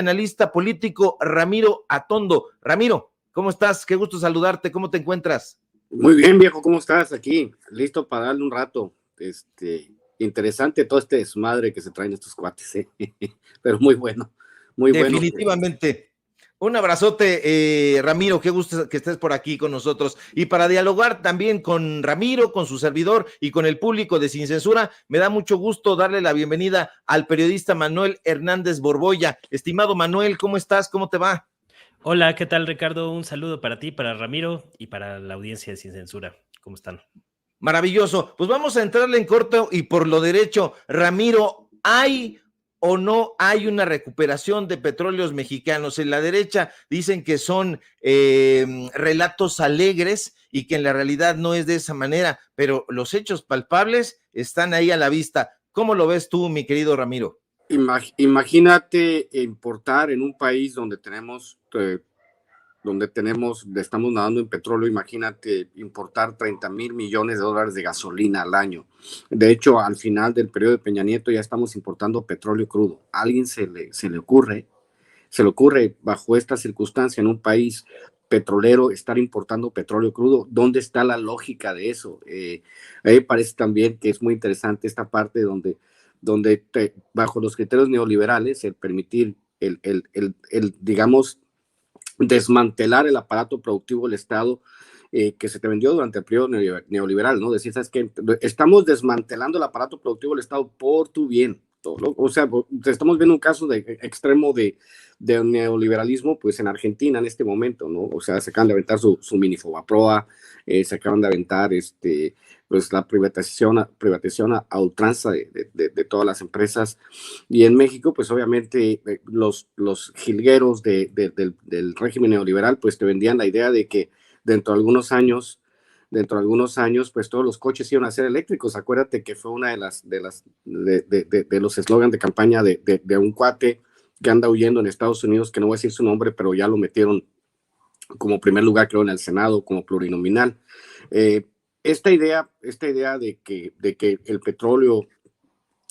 analista político Ramiro Atondo. Ramiro, ¿cómo estás? Qué gusto saludarte, ¿cómo te encuentras? Muy bien, viejo, ¿cómo estás? Aquí, listo para darle un rato. Interesante todo este desmadre que se traen estos cuates, ¿eh? Pero muy bueno, muy bueno. Definitivamente. Un abrazote, Ramiro, qué gusto que estés por aquí con nosotros. Y para dialogar también con Ramiro, con su servidor y con el público de Sin Censura, me da mucho gusto darle la bienvenida al periodista Manuel Hernández Borboya. Estimado Manuel, ¿cómo estás? ¿Cómo te va? Hola, ¿qué tal, Ricardo? Un saludo para ti, para Ramiro y para la audiencia de Sin Censura. ¿Cómo están? Maravilloso. Pues vamos a entrarle en corto y por lo derecho. Ramiro, ¿hay o no hay una recuperación de petróleos mexicanos? En la derecha dicen que son relatos alegres y que en la realidad no es de esa manera, pero los hechos palpables están ahí a la vista. ¿Cómo lo ves tú, mi querido Ramiro? Imagínate importar en un país donde estamos nadando en petróleo, imagínate importar 30 mil millones de dólares de gasolina al año. De hecho, al final del periodo de Peña Nieto ya estamos importando petróleo crudo. ¿A alguien se le ocurre bajo esta circunstancia en un país petrolero estar importando petróleo crudo? ¿Dónde está la lógica de eso? A mí me parece también que es muy interesante esta parte donde bajo los criterios neoliberales, el permitir digamos, desmantelar el aparato productivo del Estado que se te vendió durante el periodo neoliberal, ¿no? Decir, ¿sabes qué? Estamos desmantelando el aparato productivo del Estado por tu bien. O sea, estamos viendo un caso extremo de neoliberalismo, pues en Argentina en este momento, ¿no? O sea, se acaban de aventar su mini Fobaproa, se acaban de aventar pues la privatización a ultranza de todas las empresas. Y en México, pues obviamente los jilgueros del régimen neoliberal, pues te vendían la idea de que dentro de algunos años, pues todos los coches iban a ser eléctricos. Acuérdate que fue una de los eslogans de campaña de un cuate que anda huyendo en Estados Unidos, que no voy a decir su nombre, pero ya lo metieron como primer lugar, creo, en el Senado, como plurinominal. Esta idea de que el petróleo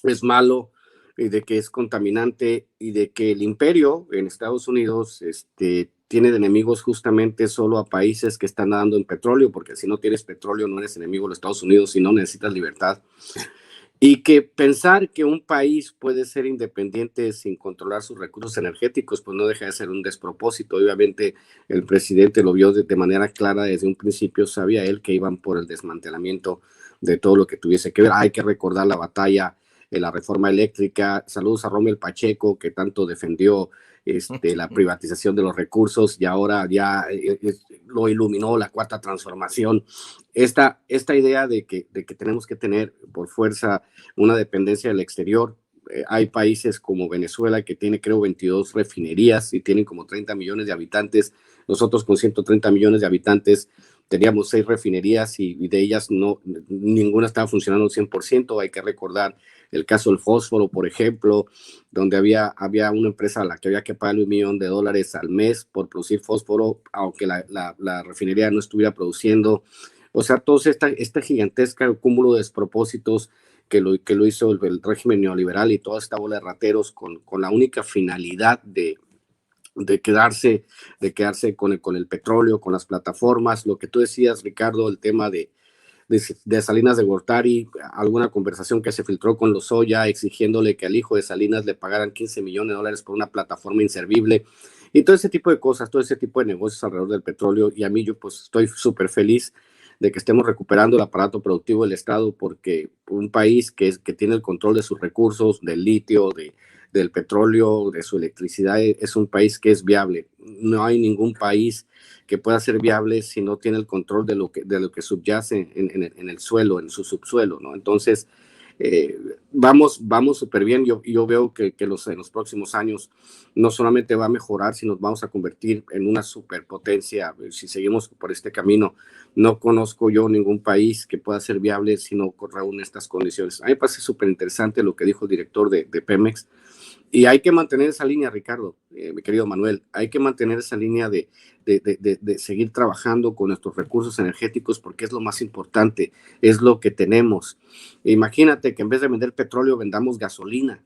es malo y de que es contaminante y de que el imperio en Estados Unidos tiene de enemigos justamente solo a países que están nadando en petróleo, porque si no tienes petróleo no eres enemigo de los Estados Unidos y no necesitas libertad. Y que pensar que un país puede ser independiente sin controlar sus recursos energéticos, pues no deja de ser un despropósito. Obviamente el presidente lo vio de manera clara desde un principio, sabía él que iban por el desmantelamiento de todo lo que tuviese que ver. Hay que recordar la batalla en la reforma eléctrica. Saludos a Rommel Pacheco, que tanto defendió la privatización de los recursos y ahora ya lo iluminó la cuarta transformación. Esta idea de que tenemos que tener por fuerza una dependencia del exterior. Hay países como Venezuela que tiene creo 22 refinerías y tienen como 30 millones de habitantes. Nosotros con 130 millones de habitantes teníamos 6 refinerías y de ellas ninguna estaba funcionando al 100%. Hay que recordar el caso del fósforo, por ejemplo, donde había una empresa a la que había que pagarle $1 millón al mes por producir fósforo, aunque la refinería no estuviera produciendo. O sea, todo este gigantesco cúmulo de despropósitos que lo hizo el régimen neoliberal y toda esta bola de rateros con la única finalidad de quedarse con el petróleo, con las plataformas. Lo que tú decías, Ricardo, el tema de Salinas de Gortari, alguna conversación que se filtró con Lozoya exigiéndole que al hijo de Salinas le pagaran $15 millones por una plataforma inservible y todo ese tipo de cosas, todo ese tipo de negocios alrededor del petróleo. Y a mí yo pues estoy súper feliz de que estemos recuperando el aparato productivo del Estado, porque un país que tiene el control de sus recursos, del litio, del petróleo, de su electricidad, es un país que es viable. No hay ningún país que pueda ser viable si no tiene el control de lo que subyace en el suelo, en su subsuelo, ¿no? Entonces, vamos súper bien. Yo veo que en los próximos años no solamente va a mejorar, sino nos vamos a convertir en una superpotencia si seguimos por este camino. No conozco yo ningún país que pueda ser viable si no reúne estas condiciones. A mí me parece súper interesante lo que dijo el director de Pemex. Y hay que mantener esa línea, Ricardo, mi querido Manuel, hay que mantener esa línea de seguir trabajando con nuestros recursos energéticos, porque es lo más importante, es lo que tenemos. Imagínate que en vez de vender petróleo vendamos gasolina.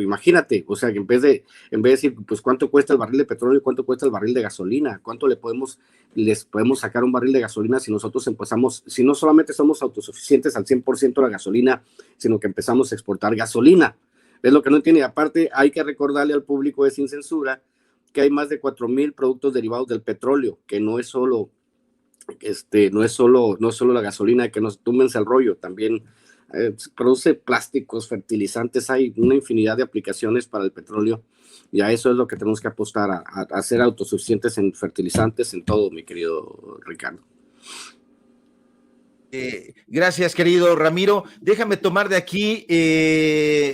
Imagínate, o sea, que en vez de decir, pues, ¿cuánto cuesta el barril de petróleo y cuánto cuesta el barril de gasolina? ¿Cuánto les podemos sacar un barril de gasolina si nosotros empezamos, si no solamente somos autosuficientes al 100% de la gasolina, sino que empezamos a exportar gasolina? Es lo que no entiende. Aparte, hay que recordarle al público de Sin Censura que hay más de 4,000 productos derivados del petróleo, que no es solo no es solo la gasolina, que nos túmense el rollo, también produce plásticos, fertilizantes, hay una infinidad de aplicaciones para el petróleo, y a eso es lo que tenemos que apostar, a ser autosuficientes en fertilizantes, en todo, mi querido Ricardo. Gracias, querido Ramiro. Déjame tomar de aquí,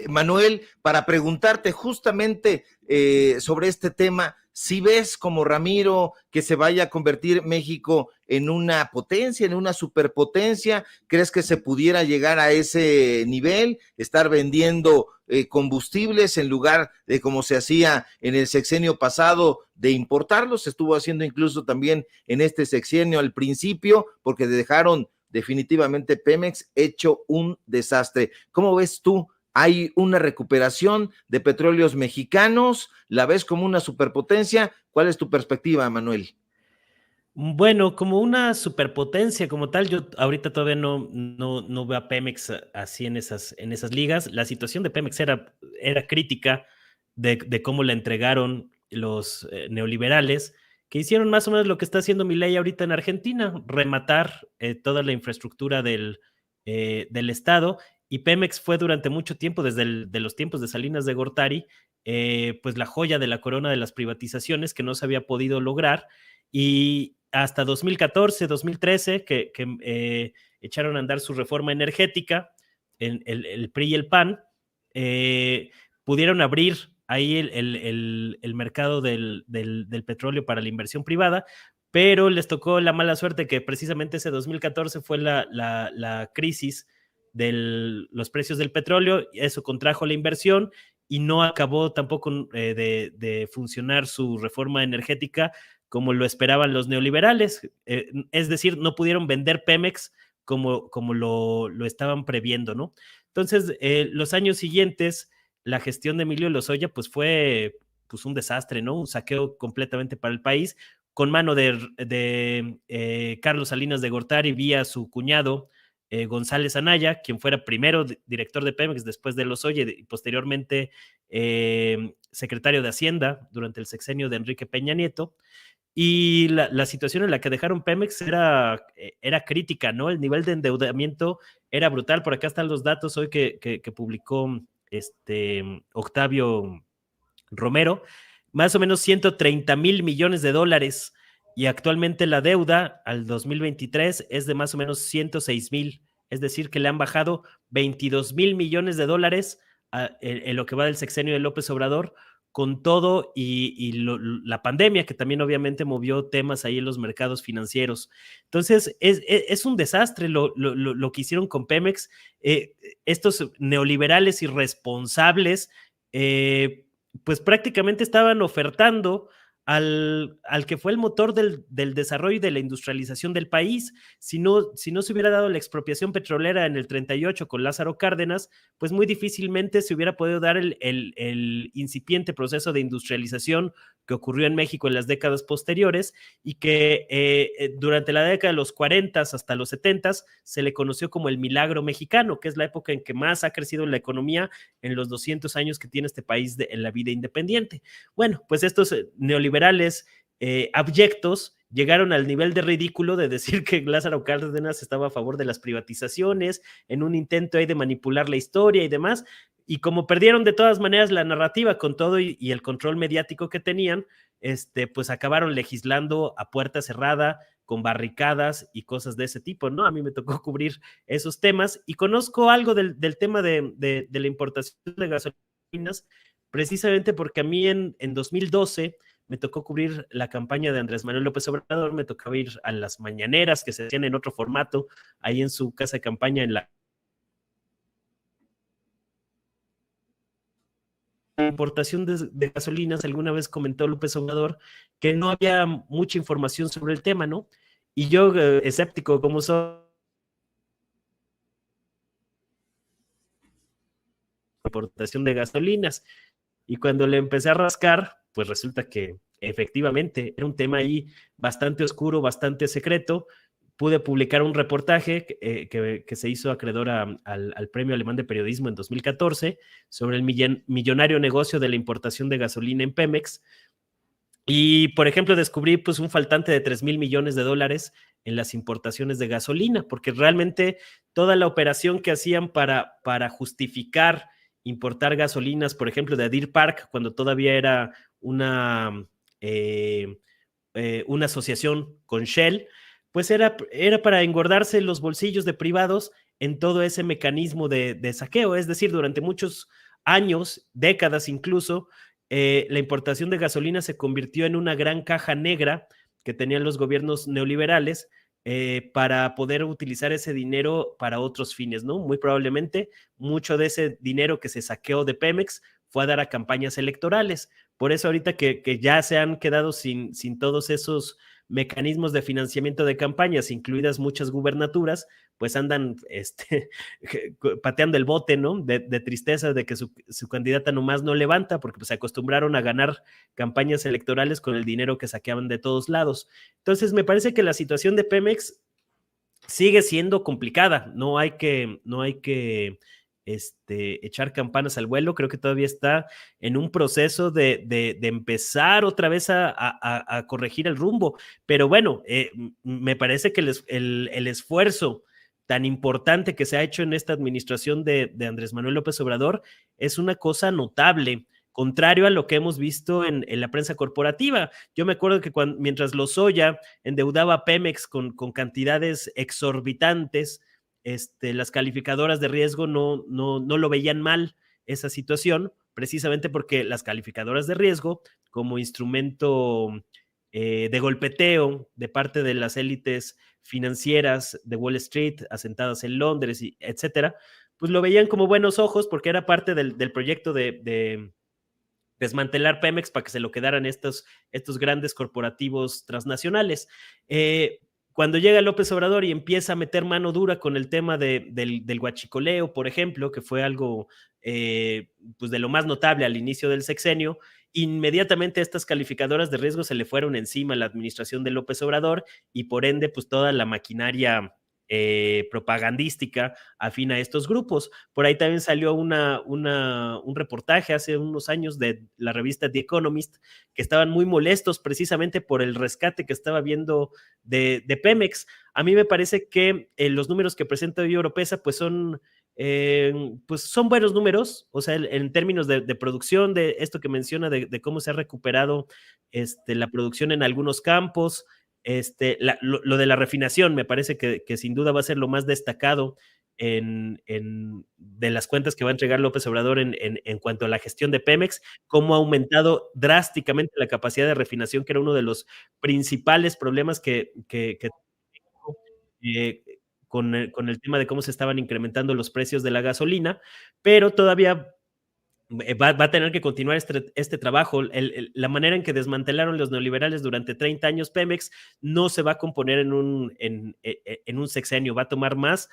Manuel, para preguntarte justamente sobre este tema. Si ves como Ramiro que se vaya a convertir México en una potencia, en una superpotencia, ¿crees que se pudiera llegar a ese nivel, estar vendiendo combustibles en lugar de como se hacía en el sexenio pasado de importarlos? Se estuvo haciendo incluso también en este sexenio al principio, porque dejaron definitivamente Pemex hecho un desastre. ¿Cómo ves tú? ¿Hay una recuperación de petróleos mexicanos? ¿La ves como una superpotencia? ¿Cuál es tu perspectiva, Manuel? Bueno, como una superpotencia como tal, yo ahorita todavía no veo a Pemex así en esas ligas. La situación de Pemex era crítica de cómo la entregaron los neoliberales, que hicieron más o menos lo que está haciendo Milei ahorita en Argentina, rematar toda la infraestructura del Estado. Y Pemex fue durante mucho tiempo, de los tiempos de Salinas de Gortari, pues la joya de la corona de las privatizaciones que no se había podido lograr. Y hasta 2014, 2013, que echaron a andar su reforma energética, el PRI y el PAN, pudieron abrir ahí el mercado del petróleo para la inversión privada, pero les tocó la mala suerte que precisamente ese 2014 fue la crisis de los precios del petróleo, eso contrajo la inversión y no acabó tampoco de funcionar su reforma energética como lo esperaban los neoliberales. Es decir, no pudieron vender Pemex como lo estaban previendo, ¿no? Entonces, los años siguientes, la gestión de Emilio Lozoya, pues fue pues, un desastre, ¿no? Un saqueo completamente para el país, con mano de Carlos Salinas de Gortari vía su cuñado, González Anaya, quien fuera primero director de Pemex después de Lozoya y posteriormente secretario de Hacienda durante el sexenio de Enrique Peña Nieto. Y la situación en la que dejaron Pemex era crítica, ¿no? El nivel de endeudamiento era brutal. Por acá están los datos hoy que publicó Octavio Romero. Más o menos 130,000 millones de dólares. Y actualmente la deuda al 2023 es de más o menos 106,000. Es decir, que le han bajado 22,000 millones de dólares en lo que va del sexenio de López Obrador, con todo la pandemia, que también obviamente movió temas ahí en los mercados financieros. Entonces, es un desastre lo que hicieron con Pemex. Estos neoliberales irresponsables, pues prácticamente estaban ofertando al que fue el motor del desarrollo y de la industrialización del país. Si no se hubiera dado la expropiación petrolera en el 38 con Lázaro Cárdenas, pues muy difícilmente se hubiera podido dar el incipiente proceso de industrialización que ocurrió en México en las décadas posteriores y que durante la década de los 40 hasta los 70 se le conoció como el milagro mexicano, que es la época en que más ha crecido la economía en los 200 años que tiene este país en la vida independiente. Bueno, pues estos neoliberales abyectos llegaron al nivel de ridículo de decir que Lázaro Cárdenas estaba a favor de las privatizaciones en un intento ahí de manipular la historia y demás, y como perdieron de todas maneras la narrativa con todo y el control mediático que tenían, pues acabaron legislando a puerta cerrada, con barricadas y cosas de ese tipo, ¿no? A mí me tocó cubrir esos temas y conozco algo del tema de la importación de gasolinas, precisamente porque a mí en 2012 me tocó cubrir la campaña de Andrés Manuel López Obrador, me tocaba ir a las mañaneras que se hacían en otro formato, ahí en su casa de campaña en la importación de gasolinas. Alguna vez comentó López Obrador que no había mucha información sobre el tema, ¿no? Y yo, escéptico como soy, importación de gasolinas. Y cuando le empecé a rascar, pues resulta que efectivamente era un tema ahí bastante oscuro, bastante secreto. Pude publicar un reportaje que se hizo acreedor al Premio Alemán de Periodismo en 2014 sobre el millonario negocio de la importación de gasolina en Pemex. Y, por ejemplo, descubrí pues un faltante de 3,000 millones de dólares en las importaciones de gasolina, porque realmente toda la operación que hacían para justificar importar gasolinas, por ejemplo, de Deer Park, cuando todavía era una asociación con Shell, pues era para engordarse los bolsillos de privados en todo ese mecanismo de saqueo. Es decir, durante muchos años, décadas incluso, la importación de gasolina se convirtió en una gran caja negra que tenían los gobiernos neoliberales para poder utilizar ese dinero para otros fines, ¿no? Muy probablemente mucho de ese dinero que se saqueó de Pemex fue a dar a campañas electorales. Por eso ahorita que ya se han quedado sin todos esos mecanismos de financiamiento de campañas, incluidas muchas gubernaturas, pues andan pateando el bote, ¿no? De tristeza de que su candidata nomás no levanta, porque pues se acostumbraron a ganar campañas electorales con el dinero que saqueaban de todos lados. Entonces, me parece que la situación de Pemex sigue siendo complicada. No hay que echar campanas al vuelo. Creo que todavía está en un proceso de empezar otra vez a corregir el rumbo. Pero bueno, me parece que el esfuerzo tan importante que se ha hecho en esta administración de Andrés Manuel López Obrador es una cosa notable, contrario a lo que hemos visto en la prensa corporativa. Yo me acuerdo que mientras Lozoya endeudaba a Pemex con cantidades exorbitantes, las calificadoras de riesgo no lo veían mal esa situación, precisamente porque las calificadoras de riesgo, como instrumento de golpeteo de parte de las élites financieras de Wall Street, asentadas en Londres, etcétera, pues lo veían como buenos ojos porque era parte del proyecto de desmantelar Pemex para que se lo quedaran estos grandes corporativos transnacionales. Cuando llega López Obrador y empieza a meter mano dura con el tema del huachicoleo, por ejemplo, que fue algo pues de lo más notable al inicio del sexenio, inmediatamente estas calificadoras de riesgo se le fueron encima a la administración de López Obrador y por ende pues toda la maquinaria propagandística afín a estos grupos. Por ahí también salió un reportaje hace unos años de la revista The Economist, que estaban muy molestos precisamente por el rescate que estaba viendo de Pemex. A mí me parece que los números que presenta hoy Oropesa pues son buenos números, o sea, en términos de producción, de esto que menciona, de cómo se ha recuperado la producción en algunos campos. Lo de la refinación me parece que sin duda va a ser lo más destacado de las cuentas que va a entregar López Obrador en cuanto a la gestión de Pemex, cómo ha aumentado drásticamente la capacidad de refinación, que era uno de los principales problemas que con el tema de cómo se estaban incrementando los precios de la gasolina, pero todavía va a tener que continuar este trabajo. La manera en que desmantelaron los neoliberales durante 30 años Pemex no se va a componer en un sexenio, va a tomar más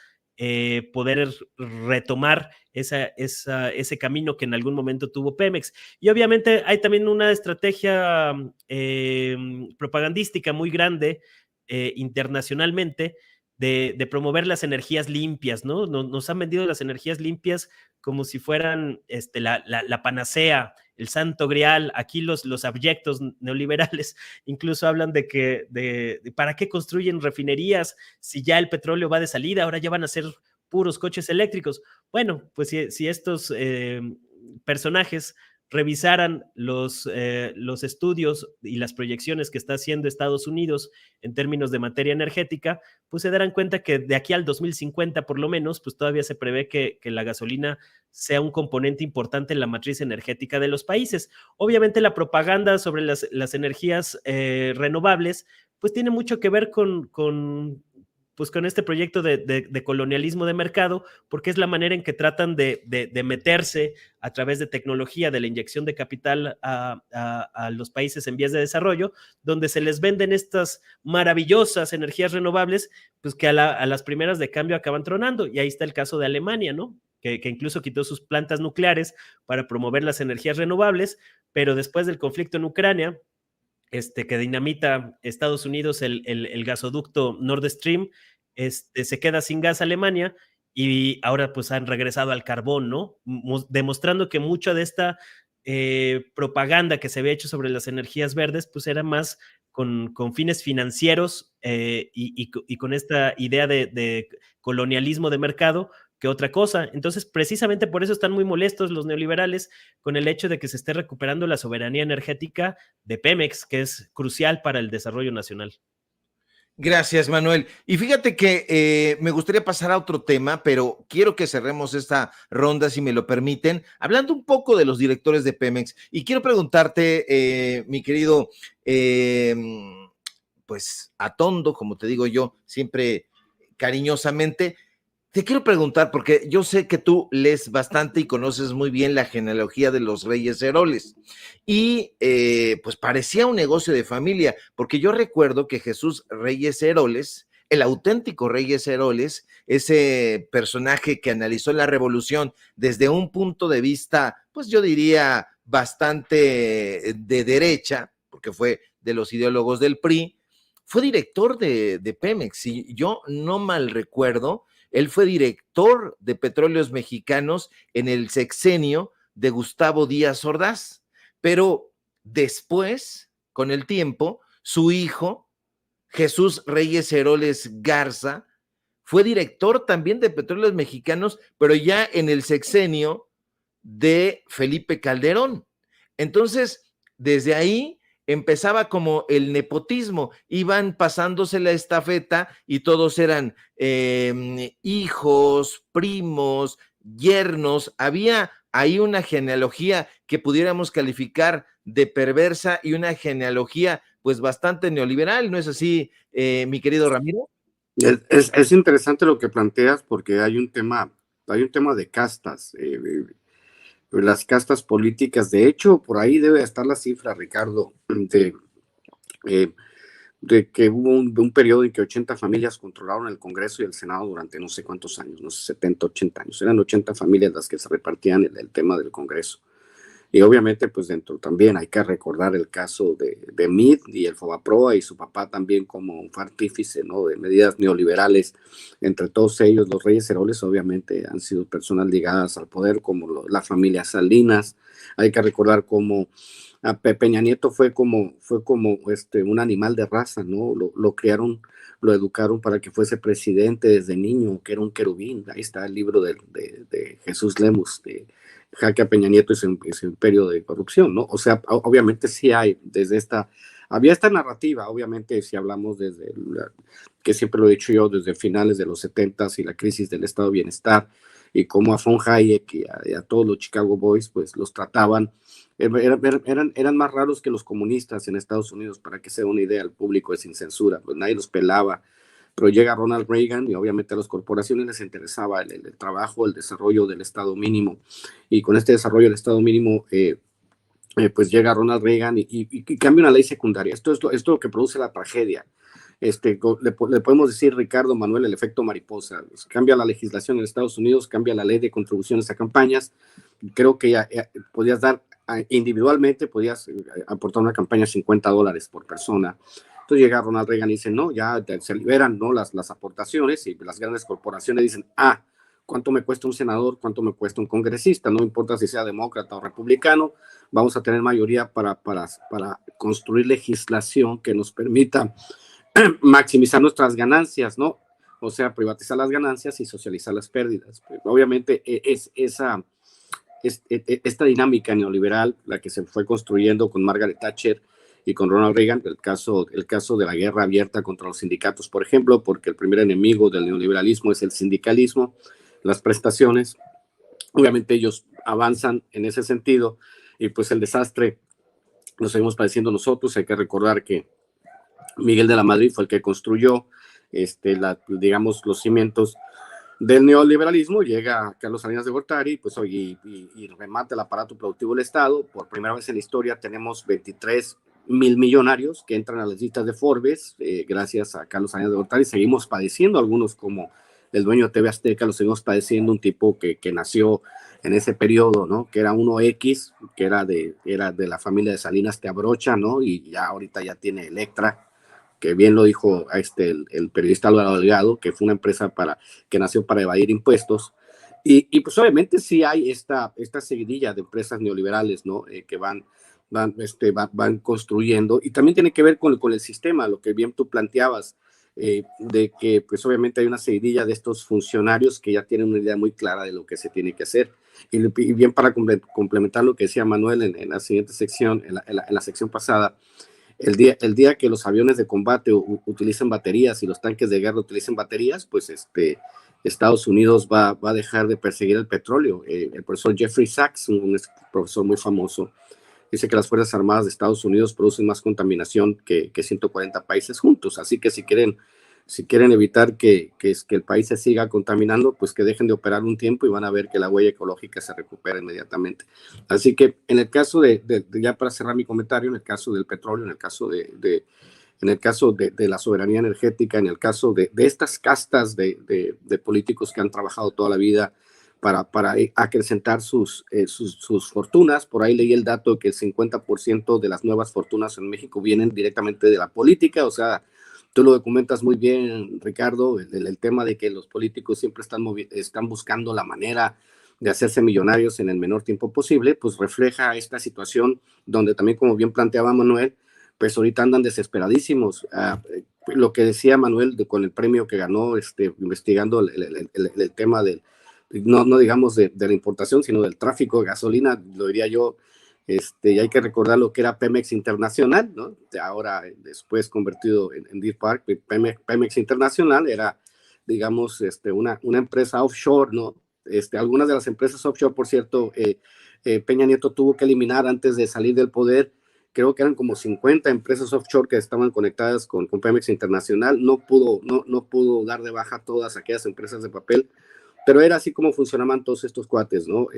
poder retomar ese camino que en algún momento tuvo Pemex. Y obviamente hay también una estrategia propagandística muy grande internacionalmente de promover las energías limpias, ¿no? Nos han vendido las energías limpias como si fueran la panacea, el santo grial. Aquí los abyectos neoliberales incluso hablan de ¿para qué construyen refinerías si ya el petróleo va de salida? Ahora ya van a ser puros coches eléctricos. Bueno, pues si estos personajes revisaran los estudios y las proyecciones que está haciendo Estados Unidos en términos de materia energética, pues se darán cuenta que de aquí al 2050 por lo menos, pues todavía se prevé que la gasolina sea un componente importante en la matriz energética de los países. Obviamente la propaganda sobre las energías renovables, pues tiene mucho que ver con este proyecto de colonialismo de mercado, porque es la manera en que tratan de meterse a través de tecnología, de la inyección de capital a los países en vías de desarrollo, donde se les venden estas maravillosas energías renovables, pues que a las primeras de cambio acaban tronando. Y ahí está el caso de Alemania, ¿no? que incluso quitó sus plantas nucleares para promover las energías renovables, pero después del conflicto en Ucrania, que dinamita Estados Unidos el gasoducto Nord Stream, se queda sin gas Alemania y ahora pues han regresado al carbón, ¿no? Demostrando que mucha de esta propaganda que se había hecho sobre las energías verdes pues era más con fines financieros y con esta idea de colonialismo de mercado que otra cosa. Entonces, precisamente por eso están muy molestos los neoliberales con el hecho de que se esté recuperando la soberanía energética de Pemex, que es crucial para el desarrollo nacional. Gracias, Manuel. Y fíjate que me gustaría pasar a otro tema, pero quiero que cerremos esta ronda, si me lo permiten, hablando un poco de los directores de Pemex. Y quiero preguntarte, mi querido, pues, Atondo, como te digo yo, siempre cariñosamente, te quiero preguntar, porque yo sé que tú lees bastante y conoces muy bien la genealogía de los Reyes Heroles, y pues parecía un negocio de familia, porque yo recuerdo que Jesús Reyes Heroles, el auténtico Reyes Heroles, ese personaje que analizó la revolución desde un punto de vista, pues yo diría, bastante de derecha, porque fue de los ideólogos del PRI, fue director de Pemex, y yo no mal recuerdo, él fue director de Petróleos Mexicanos en el sexenio de Gustavo Díaz Ordaz, pero después, con el tiempo, su hijo, Jesús Reyes Heroles Garza, fue director también de Petróleos Mexicanos, pero ya en el sexenio de Felipe Calderón. Entonces, desde ahí empezaba como el nepotismo, iban pasándose la estafeta y todos eran hijos, primos, yernos. Había ahí una genealogía que pudiéramos calificar de perversa y una genealogía pues bastante neoliberal, ¿no es así, mi querido Ramiro? Es interesante lo que planteas porque hay un tema de castas. Las castas políticas. De hecho, por ahí debe estar la cifra, Ricardo, de que hubo un periodo en que 80 familias controlaron el Congreso y el Senado durante no sé cuántos años, no sé, 70, 80 años. Eran 80 familias las que se repartían el tema del Congreso. Y obviamente, pues dentro también hay que recordar el caso de Meade y el Fobaproa y su papá también como un artífice, ¿no?, de medidas neoliberales. Entre todos ellos, los Reyes Heroles obviamente han sido personas ligadas al poder, como la familia Salinas. Hay que recordar cómo a Peña Nieto fue como un animal de raza, ¿no? Lo criaron, lo educaron para que fuese presidente desde niño, que era un querubín. Ahí está el libro de Jesús Lemus, de Jaque a Peña Nieto y su imperio de corrupción, ¿no? O sea, obviamente sí hay había esta narrativa, obviamente, si hablamos que siempre lo he dicho yo, desde finales de los 70s y la crisis del estado de bienestar, y cómo a von Hayek y a todos los Chicago Boys, pues los trataban, eran más raros que los comunistas en Estados Unidos, para que sea una idea, al público es sin censura, pues nadie los pelaba. Pero llega Ronald Reagan y obviamente a las corporaciones les interesaba el trabajo, el desarrollo del Estado mínimo. Y con este desarrollo del Estado mínimo, pues llega Ronald Reagan y cambia una ley secundaria. Esto es lo que produce la tragedia. Le podemos decir, Ricardo, Manuel, el efecto mariposa. Cambia la legislación en Estados Unidos, cambia la ley de contribuciones a campañas. Creo que ya podías dar individualmente, podías aportar una campaña $50 por persona. Entonces llega Ronald Reagan y dice, no, ya se liberan, ¿no?, las aportaciones, y las grandes corporaciones dicen, ¿cuánto me cuesta un senador? ¿Cuánto me cuesta un congresista? No importa si sea demócrata o republicano, vamos a tener mayoría para construir legislación que nos permita maximizar nuestras ganancias, ¿no? O sea, privatizar las ganancias y socializar las pérdidas. Pues, obviamente esta dinámica neoliberal, la que se fue construyendo con Margaret Thatcher y con Ronald Reagan, el caso de la guerra abierta contra los sindicatos, por ejemplo, porque el primer enemigo del neoliberalismo es el sindicalismo, las prestaciones. Obviamente ellos avanzan en ese sentido y pues el desastre lo seguimos padeciendo nosotros. Hay que recordar que Miguel de la Madrid fue el que construyó digamos, los cimientos del neoliberalismo. Llega Carlos Salinas de Gortari, pues y remata el aparato productivo del Estado. Por primera vez en la historia tenemos 23,000 millonarios que entran a las listas de Forbes, gracias a Carlos Salinas de Gortari. Seguimos padeciendo algunos como el dueño de TV Azteca, lo seguimos padeciendo, un tipo que nació en ese periodo, ¿no? Que era 1X, que era de la familia de Salinas Teabrocha, ¿no? Y ya ahorita ya tiene Electra, que bien lo dijo el periodista Álvaro Delgado, que fue una empresa que nació para evadir impuestos. Y pues obviamente sí hay esta seguidilla de empresas neoliberales, ¿no? Que van construyendo, y también tiene que ver con el sistema, lo que bien tú planteabas, de que pues obviamente hay una seguidilla de estos funcionarios que ya tienen una idea muy clara de lo que se tiene que hacer. Y bien para complementar lo que decía Manuel en la siguiente sección, en la sección pasada, el día que los aviones de combate utilicen baterías y los tanques de guerra utilicen baterías, pues Estados Unidos va a dejar de perseguir el petróleo. El profesor Jeffrey Sachs, un profesor muy famoso, dice que las Fuerzas Armadas de Estados Unidos producen más contaminación que 140 países juntos. Así que si quieren evitar que el país se siga contaminando, pues que dejen de operar un tiempo y van a ver que la huella ecológica se recupera inmediatamente. Así que en el caso ya para cerrar mi comentario, en el caso del petróleo, en el caso de la soberanía energética, en el caso de estas castas de políticos que han trabajado toda la vida para acrecentar sus fortunas. Por ahí leí el dato de que el 50% de las nuevas fortunas en México vienen directamente de la política. O sea, tú lo documentas muy bien, Ricardo, el tema de que los políticos siempre están buscando la manera de hacerse millonarios en el menor tiempo posible, pues refleja esta situación donde también, como bien planteaba Manuel, pues ahorita andan desesperadísimos. Lo que decía Manuel con el premio que ganó investigando el tema no digamos de la importación, sino del tráfico de gasolina, lo diría yo. Y hay que recordar lo que era Pemex Internacional, ¿no? Ahora, después convertido en Deer Park. Pemex Internacional era, digamos, una empresa offshore, ¿no? Algunas de las empresas offshore, por cierto, Peña Nieto tuvo que eliminar antes de salir del poder. Creo que eran como 50 empresas offshore que estaban conectadas con Pemex Internacional. No pudo dar de baja todas aquellas empresas de papel, pero era así como funcionaban todos estos cuates, ¿no?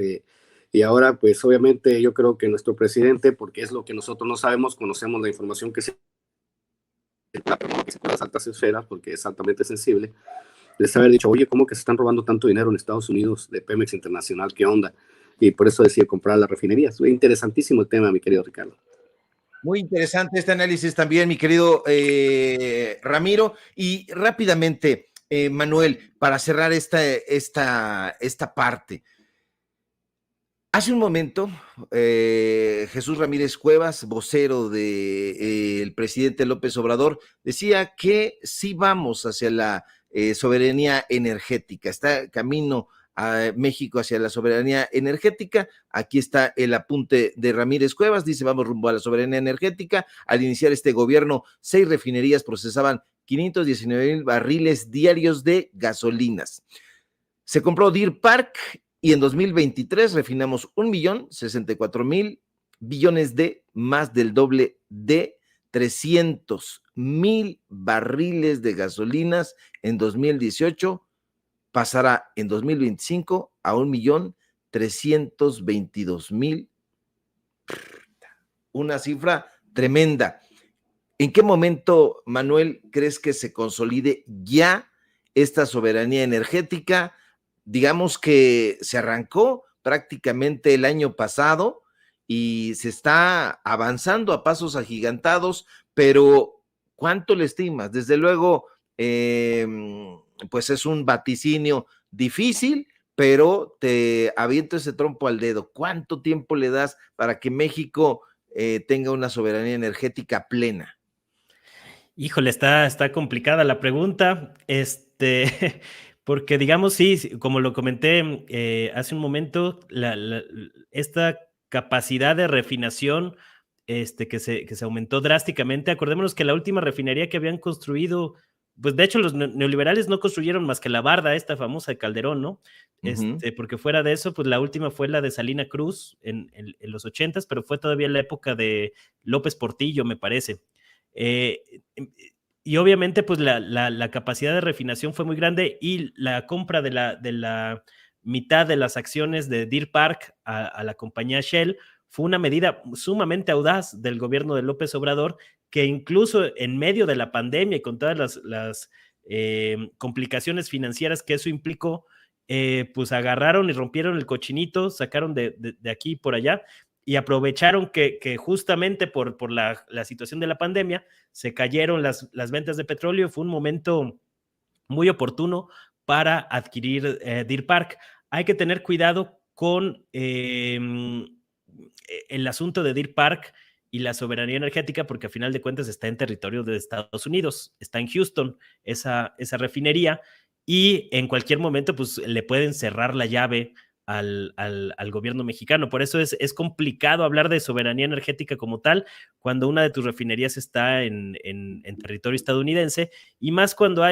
Y ahora, pues obviamente yo creo que nuestro presidente, porque es lo que nosotros no sabemos, conocemos la información que se las altas esferas, porque es altamente sensible, les haber dicho, oye, ¿cómo que se están robando tanto dinero en Estados Unidos de Pemex Internacional? ¿Qué onda? Y por eso decide comprar las refinerías. Interesantísimo el tema, mi querido Ricardo. Muy interesante este análisis también, mi querido Ramiro. Y rápidamente, Manuel, para cerrar esta parte. Hace un momento, Jesús Ramírez Cuevas, vocero del presidente López Obrador, decía que sí vamos hacia la soberanía energética, está camino a México hacia la soberanía energética. Aquí está el apunte de Ramírez Cuevas, dice: vamos rumbo a la soberanía energética. Al iniciar este gobierno, 6 refinerías procesaban 519,000 barriles diarios de gasolinas. Se compró Deer Park y en 2023 refinamos 1,064,000 billones de, más del doble de 300,000 barriles de gasolinas en 2018. Pasará en 2025 a 1,322,000. Una cifra tremenda. ¿En qué momento, Manuel, crees que se consolide ya esta soberanía energética? Digamos que se arrancó prácticamente el año pasado y se está avanzando a pasos agigantados, pero ¿cuánto le estimas? Desde luego, pues es un vaticinio difícil, pero te aviento ese trompo al dedo. ¿Cuánto tiempo le das para que México tenga una soberanía energética plena? Híjole, está complicada la pregunta, porque digamos, sí, como lo comenté hace un momento, esta capacidad de refinación que se aumentó drásticamente. Acordémonos que la última refinería que habían construido, pues de hecho los neoliberales no construyeron más que la barda esta famosa de Calderón, ¿no? Porque fuera de eso, pues la última fue la de Salina Cruz en los 80s, pero fue todavía en la época de López Portillo, me parece. Y obviamente pues la capacidad de refinación fue muy grande, y la compra de la mitad de las acciones de Deer Park a la compañía Shell fue una medida sumamente audaz del gobierno de López Obrador, que incluso en medio de la pandemia y con todas las complicaciones financieras que eso implicó, pues agarraron y rompieron el cochinito, sacaron de aquí y por allá, y aprovecharon que justamente por la situación de la pandemia se cayeron las ventas de petróleo. Fue un momento muy oportuno para adquirir Deer Park. Hay que tener cuidado con el asunto de Deer Park y la soberanía energética, porque a final de cuentas está en territorio de Estados Unidos, está en Houston esa refinería, y en cualquier momento pues le pueden cerrar la llave al gobierno mexicano. Por eso es complicado hablar de soberanía energética como tal cuando una de tus refinerías está en territorio estadounidense, y más cuando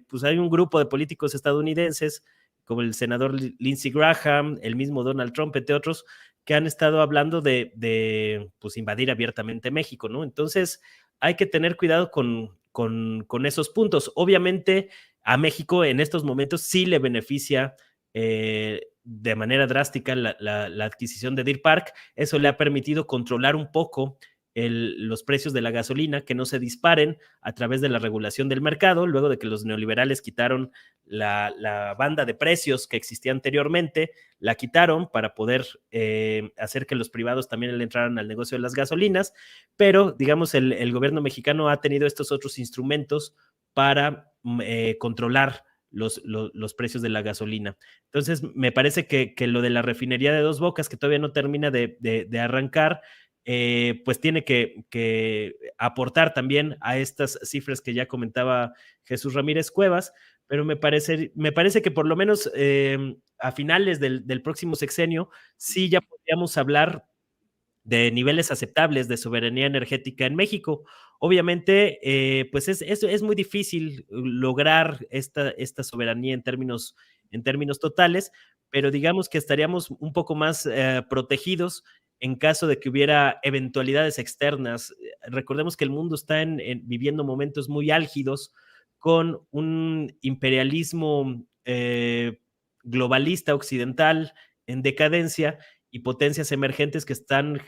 pues hay un grupo de políticos estadounidenses como el senador Lindsey Graham, el mismo Donald Trump, entre otros, que han estado hablando de pues invadir abiertamente México, ¿no? Entonces hay que tener cuidado con esos puntos. Obviamente a México en estos momentos sí le beneficia de manera drástica la adquisición de Deer Park. Eso le ha permitido controlar un poco los precios de la gasolina, que no se disparen a través de la regulación del mercado, luego de que los neoliberales quitaron la banda de precios que existía anteriormente, la quitaron para poder hacer que los privados también le entraran al negocio de las gasolinas, pero digamos el gobierno mexicano ha tenido estos otros instrumentos para controlar los precios de la gasolina. Entonces, me parece que lo de la refinería de Dos Bocas, que todavía no termina de arrancar, pues tiene que aportar también a estas cifras que ya comentaba Jesús Ramírez Cuevas, pero me parece que por lo menos a finales del próximo sexenio sí ya podríamos hablar de niveles aceptables de soberanía energética en México. Obviamente, pues es muy difícil lograr esta soberanía en términos totales, pero digamos que estaríamos un poco más protegidos en caso de que hubiera eventualidades externas. Recordemos que el mundo está viviendo momentos muy álgidos con un imperialismo globalista occidental en decadencia y potencias emergentes que están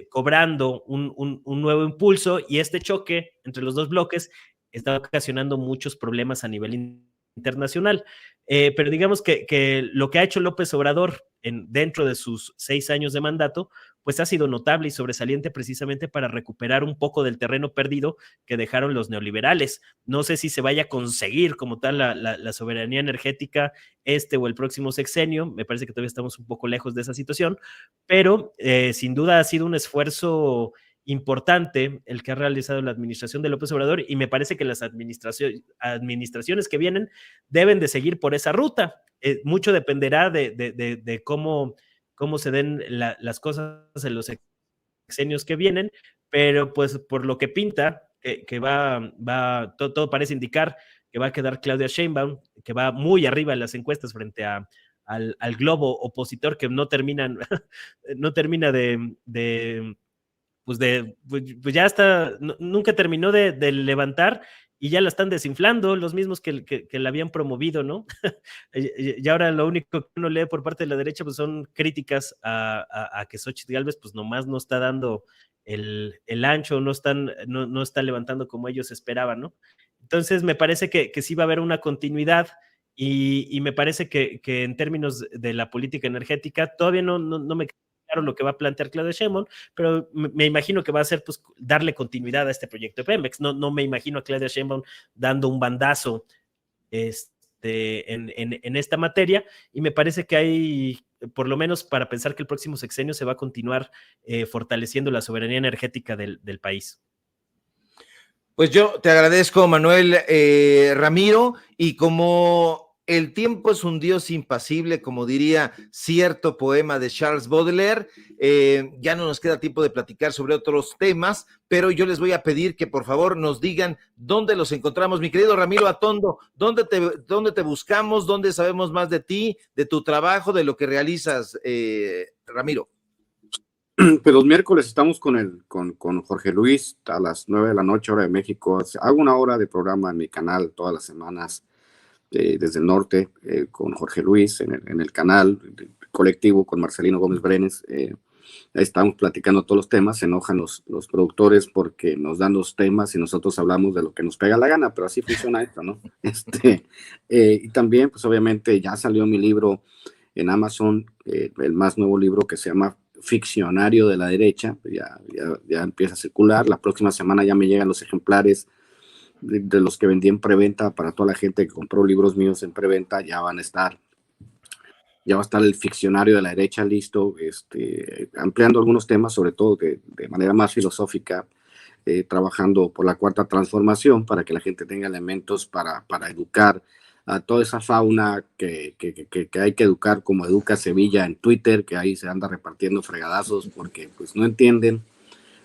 cobrando un nuevo impulso, y este choque entre los dos bloques está ocasionando muchos problemas a nivel internacional. Pero digamos que lo que ha hecho López Obrador dentro de sus 6 años de mandato, pues ha sido notable y sobresaliente precisamente para recuperar un poco del terreno perdido que dejaron los neoliberales. No sé si se vaya a conseguir como tal la soberanía energética o el próximo sexenio, me parece que todavía estamos un poco lejos de esa situación, pero sin duda ha sido un esfuerzo importante el que ha realizado la administración de López Obrador, y me parece que las administraciones que vienen deben de seguir por esa ruta. Mucho dependerá de cómo se den las cosas en los sexenios que vienen, pero pues por lo que pinta, que va todo parece indicar que va a quedar Claudia Sheinbaum, que va muy arriba en las encuestas frente al globo opositor, que no termina pues ya está, nunca terminó de levantar, y ya la están desinflando los mismos que la habían promovido, ¿no? Y ahora lo único que uno lee por parte de la derecha pues son críticas a que Xóchitl Gálvez pues nomás no está dando el ancho, no está levantando como ellos esperaban, ¿no? Entonces me parece que sí va a haber una continuidad, y me parece que en términos de la política energética todavía no me queda claro lo que va a plantear Claudia Sheinbaum, pero me imagino que va a ser pues darle continuidad a este proyecto de Pemex. No me imagino a Claudia Sheinbaum dando un bandazo en esta materia, y me parece que hay, por lo menos para pensar que el próximo sexenio se va a continuar fortaleciendo la soberanía energética del país. Pues yo te agradezco, Manuel Ramiro, y como el tiempo es un dios impasible, como diría cierto poema de Charles Baudelaire, ya no nos queda tiempo de platicar sobre otros temas, pero yo les voy a pedir que por favor nos digan dónde los encontramos. Mi querido Ramiro Atondo, ¿dónde te buscamos? ¿Dónde sabemos más de ti, de tu trabajo, de lo que realizas, Ramiro? Pues los miércoles estamos con Jorge Luis a las 9 de la noche, hora de México. Hago una hora de programa en mi canal todas las semanas, desde el norte, con Jorge Luis en el canal colectivo con Marcelino Gómez Brenes. estamos platicando todos los temas, se enojan los productores porque nos dan los temas y nosotros hablamos de lo que nos pega la gana, pero así funciona esto, ¿no? Y también, pues obviamente ya salió mi libro en Amazon, el más nuevo libro que se llama Ficcionario de la Derecha, ya empieza a circular. La próxima semana ya me llegan los ejemplares de los que vendí en preventa. Para toda la gente que compró libros míos en preventa, ya va a estar el Ficcionario de la Derecha listo, ampliando algunos temas, sobre todo de manera más filosófica, trabajando por la cuarta transformación para que la gente tenga elementos para educar a toda esa fauna que hay que educar, como educa Sevilla en Twitter, que ahí se anda repartiendo fregadazos porque pues no entienden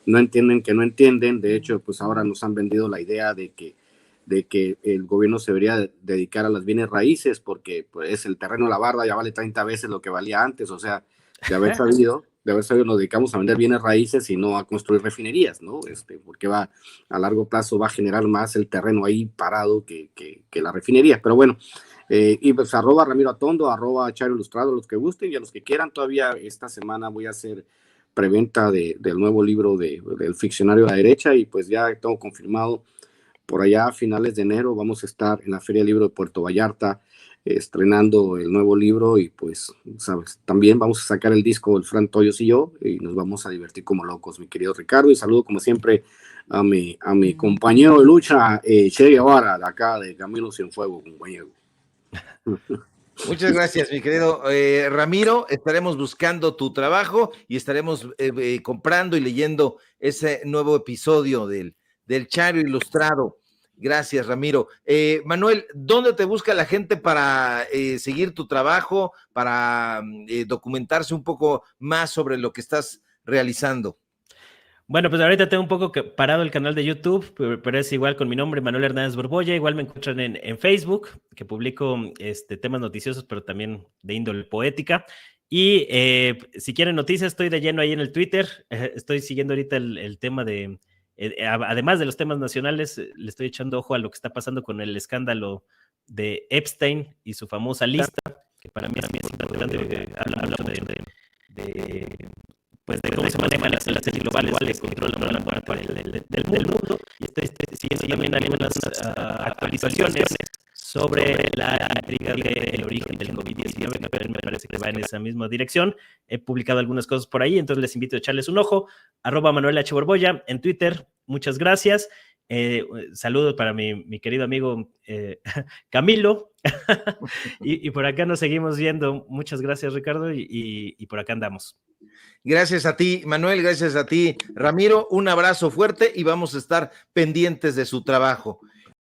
que no entienden. De hecho, pues ahora nos han vendido la idea de que el gobierno se debería dedicar a las bienes raíces porque pues el terreno de la barda ya vale 30 veces lo que valía antes. O sea, de haber sabido nos dedicamos a vender bienes raíces y no a construir refinerías, ¿no? Porque a largo plazo va a generar más el terreno ahí parado que la refinería. Pero bueno, y pues @Ramiro Atondo, @Chairo Ilustrado, los que gusten y a los que quieran. Todavía esta semana voy a hacer preventa del nuevo libro del Ficcionario de la Derecha, y pues ya tengo confirmado por allá a finales de enero vamos a estar en la Feria del Libro de Puerto Vallarta estrenando el nuevo libro, y pues, sabes, también vamos a sacar el disco del Fran Toyos y yo, y nos vamos a divertir como locos, mi querido Ricardo, y saludo como siempre a mi compañero de lucha, Che Guevara, de acá de Camilo Cienfuegos, compañero. Muchas gracias, mi querido Ramiro. Estaremos buscando tu trabajo y estaremos comprando y leyendo ese nuevo episodio del Chairo Ilustrado. Gracias, Ramiro. Manuel, ¿dónde te busca la gente para seguir tu trabajo, para documentarse un poco más sobre lo que estás realizando? Bueno, pues ahorita tengo un poco parado el canal de YouTube, pero es igual con mi nombre, Manuel Hernández Borbolla. Igual me encuentran en Facebook, que publico temas noticiosos, pero también de índole poética. Y si quieren noticias, estoy de lleno ahí en el Twitter. Estoy siguiendo ahorita el tema de... además de los temas nacionales, le estoy echando ojo a lo que está pasando con el escándalo de Epstein y su famosa lista, que para mí es importante. Habla mucho de cómo se manejan las élites globales que controlan la buena parte del mundo. Y estoy siguiendo también algunas actualizaciones sobre la intriga del origen del COVID-19, que me parece que va en esa misma dirección. He publicado algunas cosas por ahí, entonces les invito a echarles un ojo. @Manuel H. Borbolla en Twitter. Muchas gracias. Saludos para mi querido amigo Camilo. y por acá nos seguimos viendo. Muchas gracias, Ricardo, y por acá andamos. Gracias a ti, Manuel, gracias a ti, Ramiro. Un abrazo fuerte y vamos a estar pendientes de su trabajo.